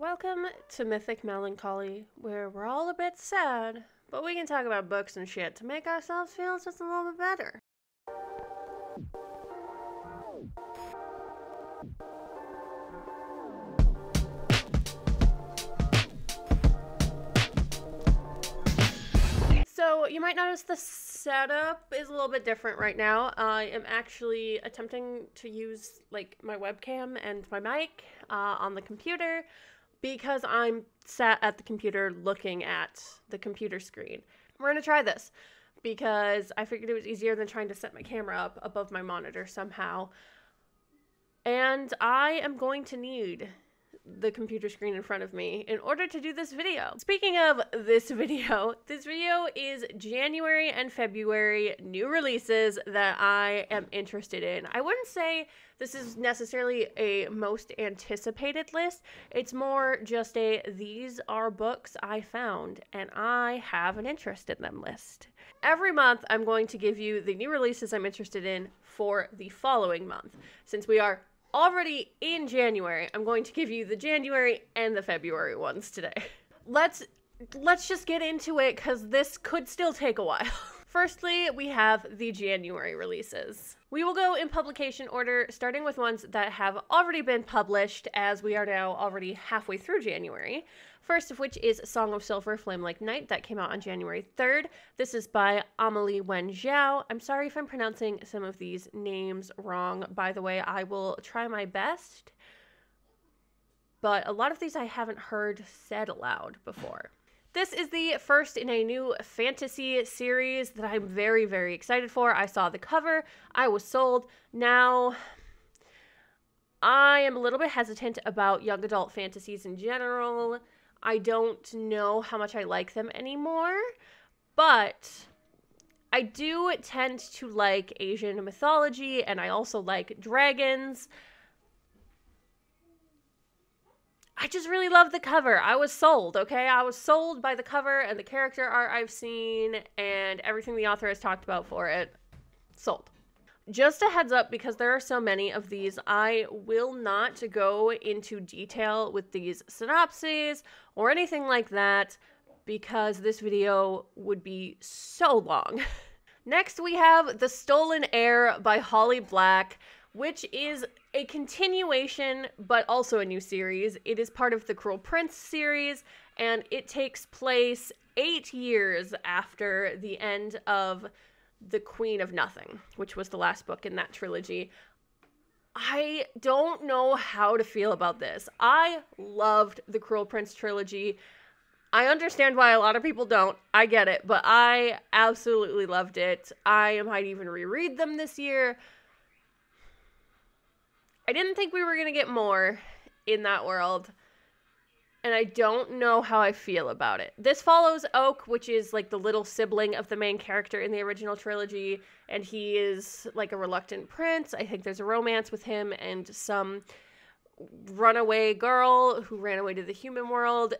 Welcome to Mythic Melancholy, where we're all a bit sad, but we can talk about books and shit to make ourselves feel just a little bit better. So you might notice the setup is a little bit different right now. I am actually attempting to use my webcam and my mic on the computer because I'm sat at the computer looking at the computer screen. We're going to try this because I figured it was easier than trying to set my camera up above my monitor somehow. And I am going to need the computer screen in front of me in order to do this video. Speaking of this video is January and February new releases that I am interested in. I wouldn't say this is necessarily a most anticipated list. It's more just a these are books I found and I have an interest in them list. Every month I'm going to give you the new releases I'm interested in for the following month. Since we are already in January, I'm going to give you the January and the February ones today. Let's just get into it because this could still take a while. Firstly, we have the January releases. We will go in publication order, starting with ones that have already been published, as we are now already halfway through January. First of which is Song of Silver, Flame Like Night, that came out on January 3rd. This is by Amelie Wen Zhao. I'm sorry if I'm pronouncing some of these names wrong, by the way. I will try my best, but a lot of these I haven't heard said aloud before. This is the first in a new fantasy series that I'm very, very excited for. I saw the cover. I was sold. Now, I am a little bit hesitant about young adult fantasies in general. I don't know how much I like them anymore, but I do tend to like Asian mythology, and I also like dragons. I just really love the cover. I was sold, okay? I was sold by the cover and the character art I've seen and everything the author has talked about for it. Sold. Just a heads up, because there are so many of these, I will not go into detail with these synopses or anything like that because this video would be so long. Next, we have The Stolen Heir by Holly Black, which is a continuation, but also a new series. It is part of the Cruel Prince series, and it takes place 8 years after the end of The Queen of Nothing, which was the last book in that trilogy. I don't know how to feel about this. I loved the Cruel Prince trilogy. I understand why a lot of people don't. I get it, but I absolutely loved it. I might even reread them this year. I didn't think we were going to get more in that world, and I don't know how I feel about it. This follows Oak, which is like the little sibling of the main character in the original trilogy, and he is like a reluctant prince. I think there's a romance with him and some runaway girl who ran away to the human world.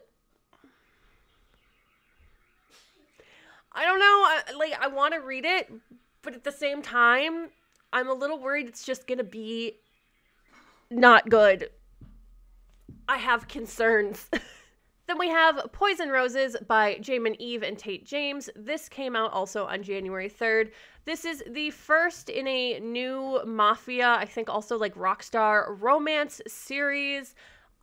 I don't know, I want to read it, but at the same time, I'm a little worried it's just going to be not good. I have concerns. Then we have Poison Roses by Jamin Eve and Tate James. This came out also on January 3rd. This is the first in a new mafia, I think also like rockstar romance series.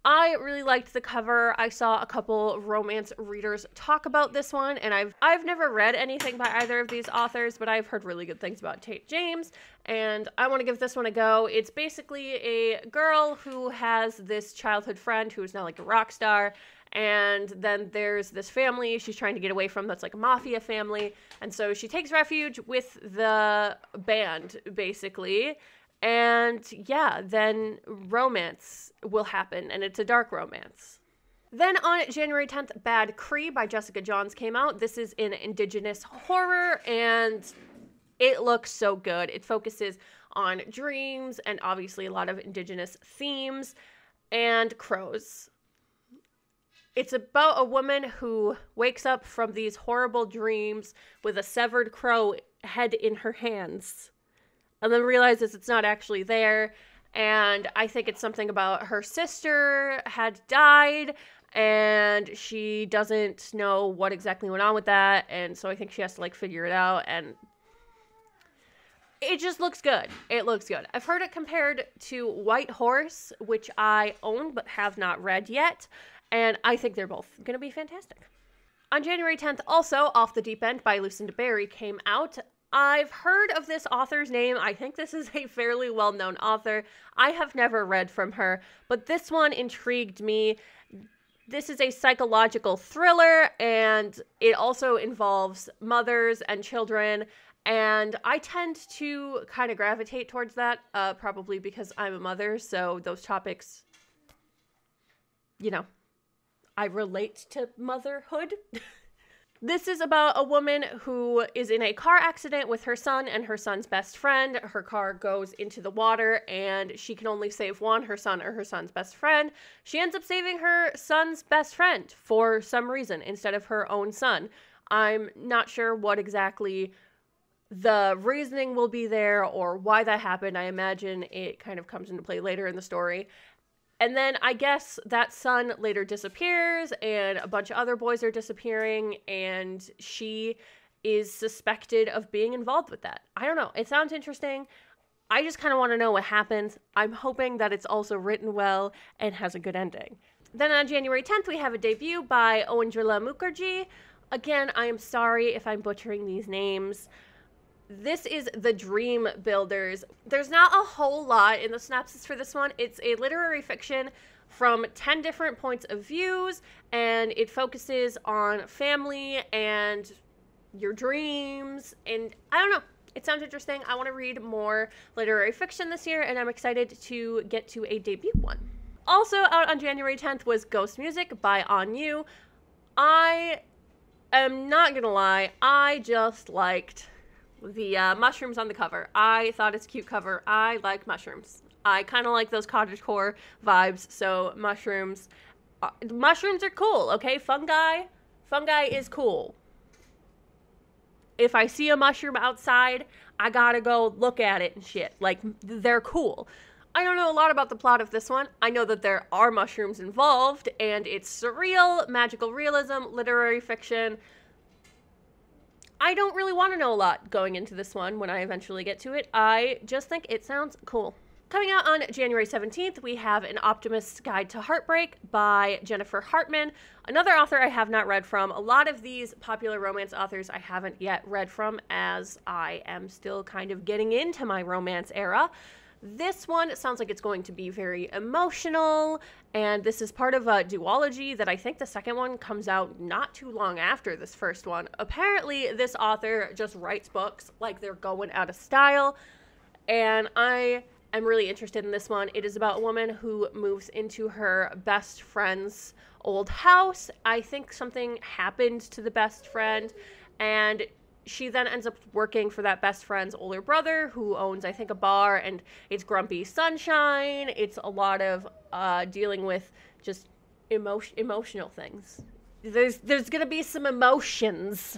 I really liked the cover. I saw a couple romance readers talk about this one, and I've never read anything by either of these authors, but I've heard really good things about Tate James, and I want to give this one a go. It's basically a girl who has this childhood friend who is now like a rock star, and then there's this family she's trying to get away from that's like a mafia family, and so she takes refuge with the band, basically. And yeah, then romance will happen, and it's a dark romance. Then on January 10th, Bad Cree by Jessica Johns came out. This is an indigenous horror, and it looks so good. It focuses on dreams and obviously a lot of indigenous themes and crows. It's about a woman who wakes up from these horrible dreams with a severed crow head in her hands, and then realizes it's not actually there, And I think it's something about her sister had died, and she doesn't know what exactly went on with that, and so I think she has to, like, figure it out, and it just looks good. It looks good. I've heard it compared to White Horse, which I own but have not read yet, and I think they're both going to be fantastic. On January 10th, also, Off the Deep End by Lucinda Berry came out. I've heard of this author's name. I think this is a fairly well-known author. I have never read from her, but this one intrigued me. This is a psychological thriller, and it also involves mothers and children, and I tend to kind of gravitate towards that, probably because I'm a mother, so those topics, you know, I relate to motherhood. This is about a woman who is in a car accident with her son and her son's best friend. Her car goes into the water and she can only save one, her son or her son's best friend. She ends up saving her son's best friend for some reason instead of her own son. I'm not sure what exactly the reasoning will be there or why that happened. I imagine it kind of comes into play later in the story. And then I guess that son later disappears and a bunch of other boys are disappearing and she is suspected of being involved with that. I don't know. It sounds interesting. I just kind of want to know what happens. I'm hoping that it's also written well and has a good ending. Then on January 10th, we have a debut by Owendrila Mukherjee. Again, I am sorry if I'm butchering these names. This is The Dream Builders. There's not a whole lot in the synopsis for this one. It's a literary fiction from 10 different points of views, and it focuses on family and your dreams, and I don't know. It sounds interesting. I want to read more literary fiction this year, and I'm excited to get to a debut one. Also out on January 10th was Ghost Music by On You. I am not gonna lie, I just liked the mushrooms on the cover. I thought it's a cute cover. I like mushrooms. I kind of like those cottagecore vibes, so mushrooms are cool, okay? Fungi is cool. If I see a mushroom outside, I gotta go look at it and shit. Like, they're cool. I don't know a lot about the plot of this one. I know that there are mushrooms involved, and it's surreal, magical realism, literary fiction. I don't really want to know a lot going into this one when I eventually get to it. I just think it sounds cool. Coming out on January 17th, we have An Optimist's Guide to Heartbreak by Jennifer Hartman, another author I have not read from. A lot of these popular romance authors I haven't yet read from, as I am still kind of getting into my romance era. This one sounds like it's going to be very emotional, and this is part of a duology that I think the second one comes out not too long after this first one. Apparently, this author just writes books like they're going out of style, and I am really interested in this one. It is about a woman who moves into her best friend's old house. I think something happened to the best friend, and she then ends up working for that best friend's older brother who owns, I think, a bar, and it's grumpy sunshine. It's a lot of dealing with just emotional things. There's gonna be some emotions.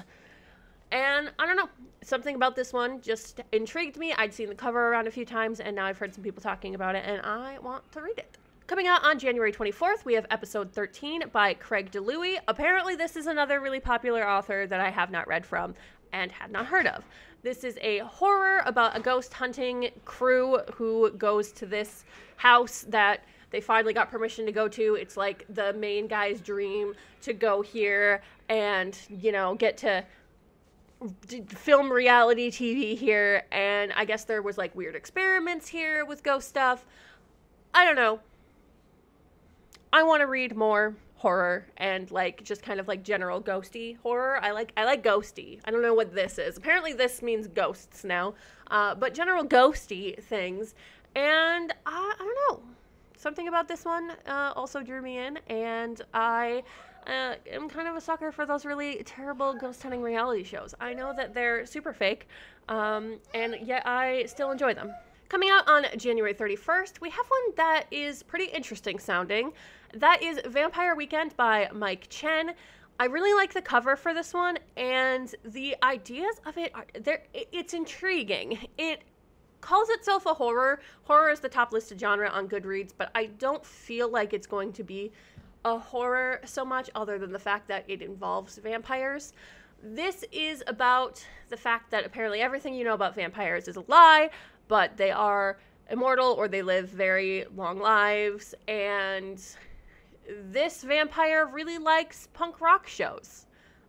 And I don't know, something about this one just intrigued me. I'd seen the cover around a few times, and now I've heard some people talking about it, and I want to read it. Coming out on January 24th, we have Episode 13 by Craig DeLuey. Apparently, this is another really popular author that I have not read from and had not heard of. This is a horror about a ghost hunting crew who goes to this house that they finally got permission to go to. It's like the main guy's dream to go here and, you know, get to film reality TV here. And I guess there was like weird experiments here with ghost stuff. I don't know. I want to read more horror and like just kind of like general ghosty horror. I like ghosty. I don't know what this is. Apparently this means ghosts now, but general ghosty things. And I don't know. Something about this one also drew me in, and I am kind of a sucker for those really terrible ghost hunting reality shows. I know that they're super fake, and yet I still enjoy them. Coming out on January 31st, we have one that is pretty interesting sounding. That is Vampire Weekend by Mike Chen. I really like the cover for this one, and the ideas of it it's intriguing. It calls itself a horror. Horror is the top listed genre on Goodreads, but I don't feel like it's going to be a horror so much, other than the fact that it involves vampires. This is about the fact that apparently everything you know about vampires is a lie, but they are immortal or they live very long lives, and this vampire really likes punk rock shows.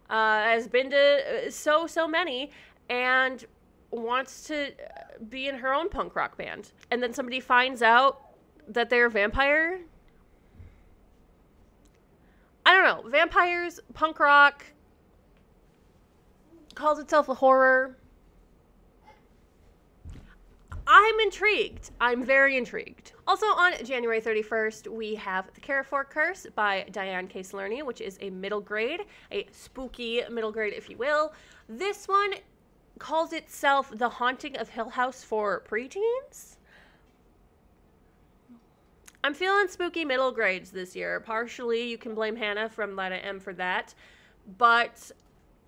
Has been to so many, and wants to be in her own punk rock band. And then somebody finds out that they're a vampire. I don't know. Vampires, punk rock, calls itself a horror. I'm intrigued. I'm very intrigued. Also on January 31st, we have The Carrefour Curse by Diane K. Slerney, which is a middle grade, a spooky middle grade, if you will. This one calls itself The Haunting of Hill House for preteens. I'm feeling spooky middle grades this year. Partially, you can blame Hannah from Letta M for that, but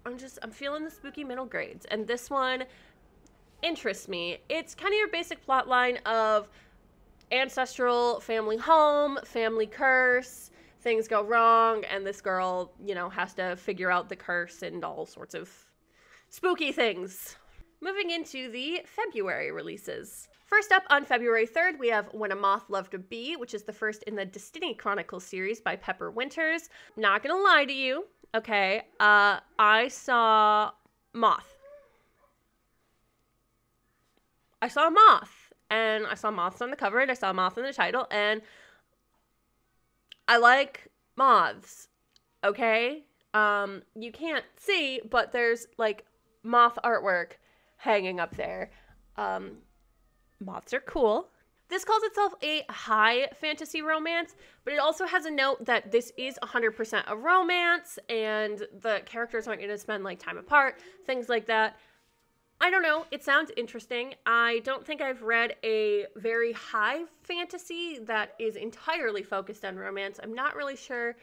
I'm feeling the spooky middle grades. And this one interests me. It's kind of your basic plot line of ancestral family home, family curse, things go wrong, and this girl, you know, has to figure out the curse and all sorts of spooky things. Moving into the February releases. First up, on February 3rd, we have When a Moth Loved a Bee, which is the first in the Destiny Chronicles series by Pepper Winters. Not gonna lie to you, okay, I saw Moth. I saw a moth, and I saw moths on the cover, and I saw a moth in the title, and I like moths, okay? You can't see, but there's, like, moth artwork hanging up there. Moths are cool. This calls itself a high fantasy romance, but it also has a note that this is 100% a romance, and the characters aren't going to spend, like, time apart, things like that. I don't know. It sounds interesting. I don't think I've read a very high fantasy that is entirely focused on romance. I'm not really sure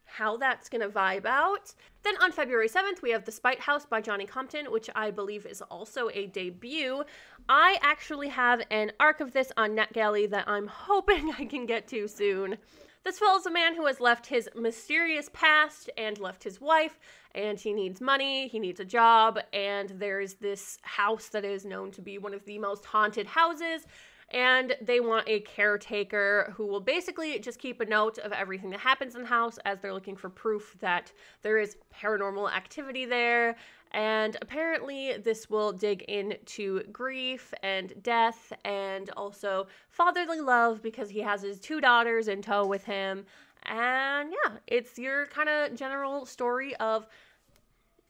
how that's going to vibe out. Then on February 7th, we have The Spite House by Johnny Compton, which I believe is also a debut. I actually have an arc of this on NetGalley that I'm hoping I can get to soon. This follows a man who has left his mysterious past and left his wife, and he needs money, he needs a job, and there's this house that is known to be one of the most haunted houses, and they want a caretaker who will basically just keep a note of everything that happens in the house, as they're looking for proof that there is paranormal activity there. And apparently this will dig into grief and death and also fatherly love, because he has his 2 daughters in tow with him. And yeah, it's your kind of general story of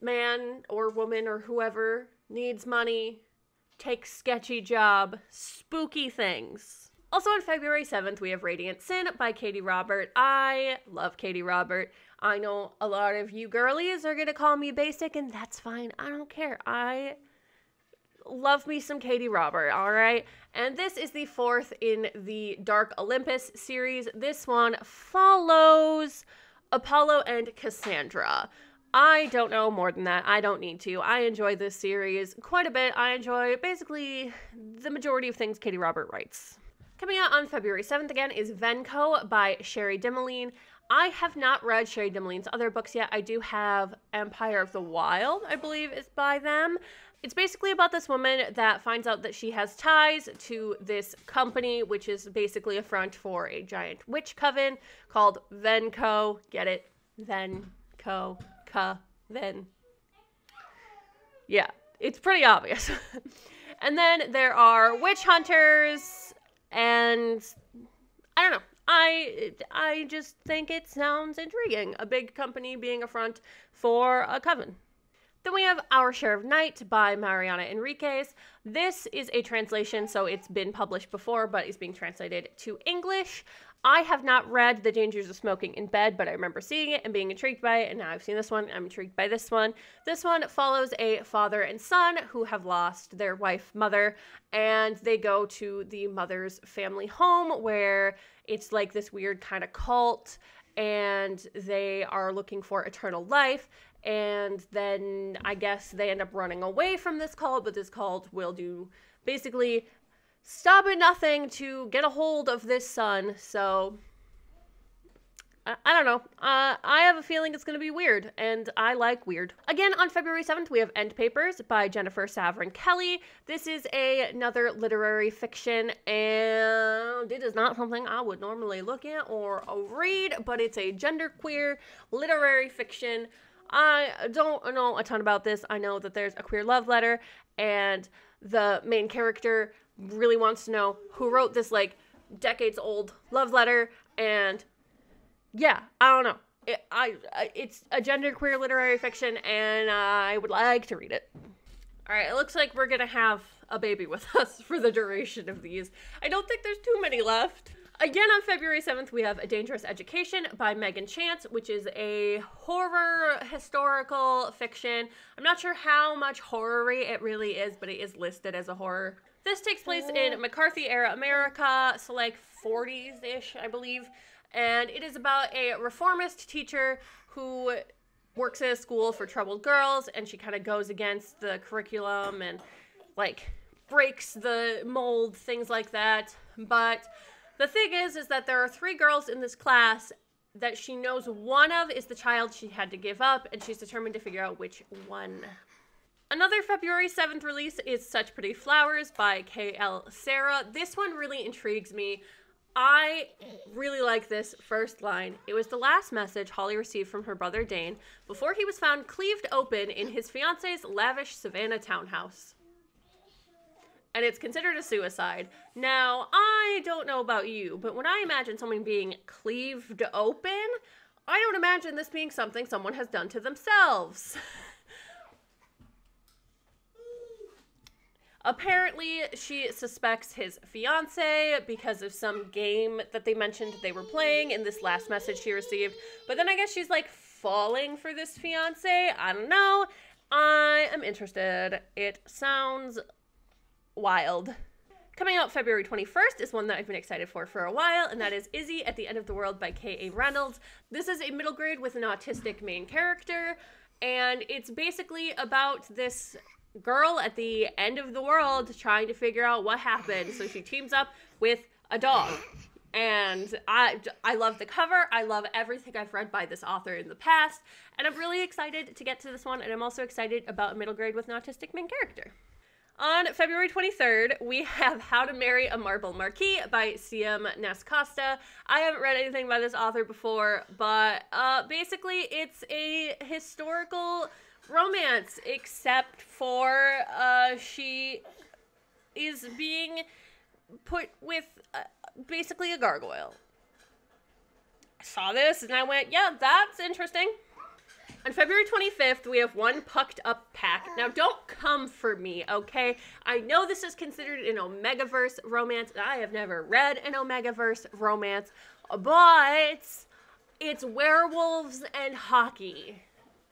man or woman or whoever needs money, takes sketchy job, spooky things. Also on February 7th, we have Radiant Sin by Katie Robert. I love Katie Robert. I know a lot of you girlies are going to call me basic, and that's fine. I don't care. I love me some Katie Robert, all right? And this is the 4th in the Dark Olympus series. This one follows Apollo and Cassandra. I don't know more than that. I don't need to. I enjoy this series quite a bit. I enjoy basically the majority of things Katie Robert writes. Coming out on February 7th again is Venko by Sherry Dimmoline. I have not read Sherry Dimmoline's other books yet. I do have Empire of the Wild, I believe is by them. It's basically about this woman that finds out that she has ties to this company, which is basically a front for a giant witch coven called Venko. Get it? Venko. Coven. Yeah, it's pretty obvious. And then there are witch hunters, and I don't know. I just think it sounds intriguing. A big company being a front for a coven. Then we have Our Share of Night by Mariana Enriquez. This is a translation, so it's been published before, but is being translated to English. I have not read The Dangers of Smoking in Bed, but I remember seeing it and being intrigued by it, and now I've seen this one. I'm intrigued by this one. This one follows a father and son who have lost their wife, mother, and they go to the mother's family home where it's like this weird kind of cult, and they are looking for eternal life. And then I guess they end up running away from this cult, but this cult will do basically stop at nothing to get a hold of this son. So I don't know. I have a feeling it's going to be weird, and I like weird. Again, on February 7th, we have End Papers by Jennifer Saverin Kelly. This is another literary fiction, and it is not something I would normally look at or read, but it's a genderqueer literary fiction. I don't know a ton about this. I know that there's a queer love letter, and the main character really wants to know who wrote this, like, decades-old love letter, and yeah, I don't know. It's a genderqueer literary fiction, and I would like to read it. All right, it looks like we're going to have a baby with us for the duration of these. I don't think there's too many left. Again, on February 7th, we have A Dangerous Education by Megan Chance, which is a horror historical fiction. I'm not sure how much horror-y it really is, but it is listed as a horror. This takes place in McCarthy-era America, so like 40s-ish, I believe. And it is about a reformist teacher who works at a school for troubled girls, and she kind of goes against the curriculum and, like, breaks the mold, things like that. But the thing is that there are 3 girls in this class that she knows one of is the child she had to give up, and she's determined to figure out which one. Another February 7th release is Such Pretty Flowers by K.L. Sarah. This one really intrigues me. I really like this first line. It was the last message Holly received from her brother Dane before he was found cleaved open in his fiance's lavish Savannah townhouse. And it's considered a suicide. Now, I don't know about you, but when I imagine someone being cleaved open, I don't imagine this being something someone has done to themselves. Apparently, she suspects his fiance because of some game that they mentioned they were playing in this last message she received. But then I guess she's, like, falling for this fiance. I don't know. I am interested. It sounds wild. Coming out February 21st is one that I've been excited for a while, and that is Izzy at the End of the World by K.A. Reynolds. This is a middle grade with an autistic main character, and it's basically about this girl at the end of the world trying to figure out what happened. So she teams up with a dog. And I love the cover. I love everything I've read by this author in the past. And I'm really excited to get to this one. And I'm also excited about a middle grade with an autistic main character. On February 23rd, we have How to Marry a Marble Marquis by C.M. Nascosta. I haven't read anything by this author before, but basically it's a historical romance, except for she is being put with basically a gargoyle. I saw this and I went, yeah, that's interesting. On February 25th, we have One Pucked Up Pack. Now, don't come for me, okay? I know this is considered an Omegaverse romance. I have never read an Omegaverse romance, but it's werewolves and hockey.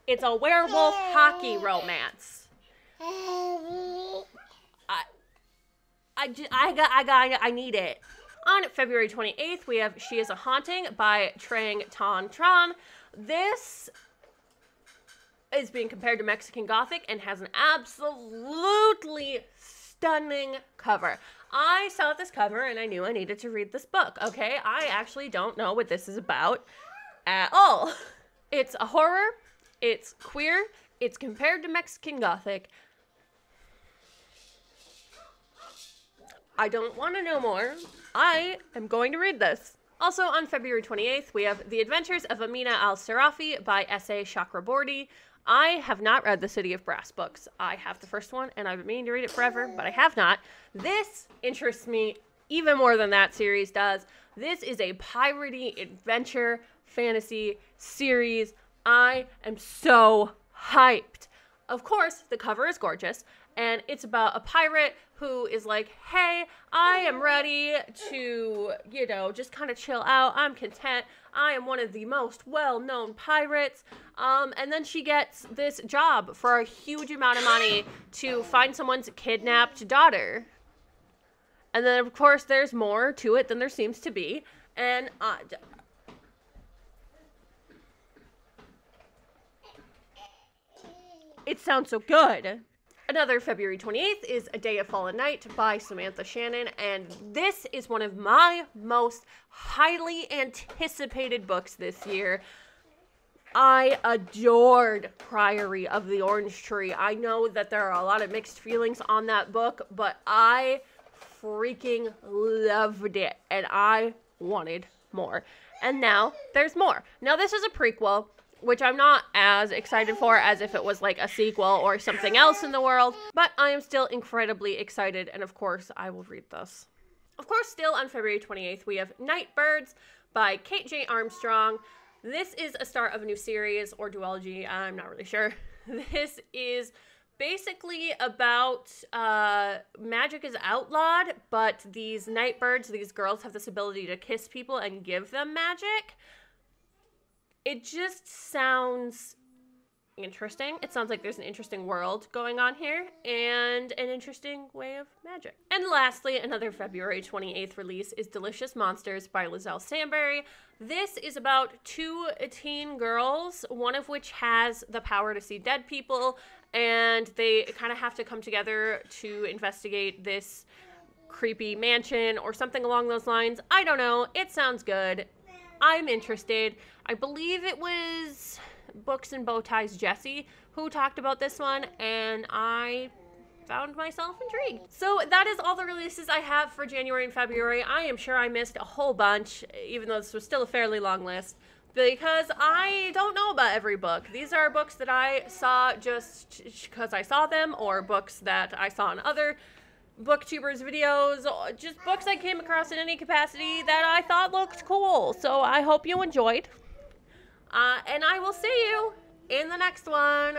It's a werewolf hockey romance. I need it. On February 28th, we have She Is a Haunting by Trang Ton Tran. This is being compared to Mexican Gothic and has an absolutely stunning cover. I saw this cover and I knew I needed to read this book, okay? I actually don't know what this is about at all. It's a horror. It's queer. It's compared to Mexican Gothic. I don't want to know more. I am going to read this. Also on February 28th, we have The Adventures of Amina al-Sarafi by S.A. Chakraborty. I have not read the City of Brass books. I have the first one, and I've been meaning to read it forever, but I have not. This interests me even more than that series does. This is a piratey adventure fantasy series. I am so hyped. Of course, the cover is gorgeous, and it's about a pirate who is like, hey, I am ready to, just kind of chill out. I'm content. I am one of the most well-known pirates. And then she gets this job for a huge amount of money to find someone's kidnapped daughter. And then, of course, there's more to it than there seems to be. And it sounds so good. Another February 28th is A Day of Fallen Night by Samantha Shannon, and this is one of my most highly anticipated books this year. I adored Priory of the Orange Tree. I know that there are a lot of mixed feelings on that book, but I freaking loved it, and I wanted more. And now there's more. Now this is a prequel, which I'm not as excited for as if it was like a sequel or something else in the world, but I am still incredibly excited, and of course I will read this. Of course, still on February 28th, we have Nightbirds by Kate J. Armstrong. This is a start of a new series or duology, I'm not really sure. This is basically about magic is outlawed, but these nightbirds, these girls, have this ability to kiss people and give them magic. It just sounds interesting. It sounds like there's an interesting world going on here and an interesting way of magic. And lastly, another February 28th release is Delicious Monsters by Lizelle Sambury. This is about two teen girls, one of which has the power to see dead people, and they kind of have to come together to investigate this creepy mansion or something along those lines. I don't know. It sounds good. I'm interested. I believe it was Books and Bow Ties Jessie who talked about this one, and I found myself intrigued. So that is all the releases I have for January and February. I am sure I missed a whole bunch, even though this was still a fairly long list, because I don't know about every book. These are books that I saw just because I saw them, or books that I saw in other booktubers videos, just books I came across in any capacity that I thought looked cool. So I hope you enjoyed, and I will see you in the next one.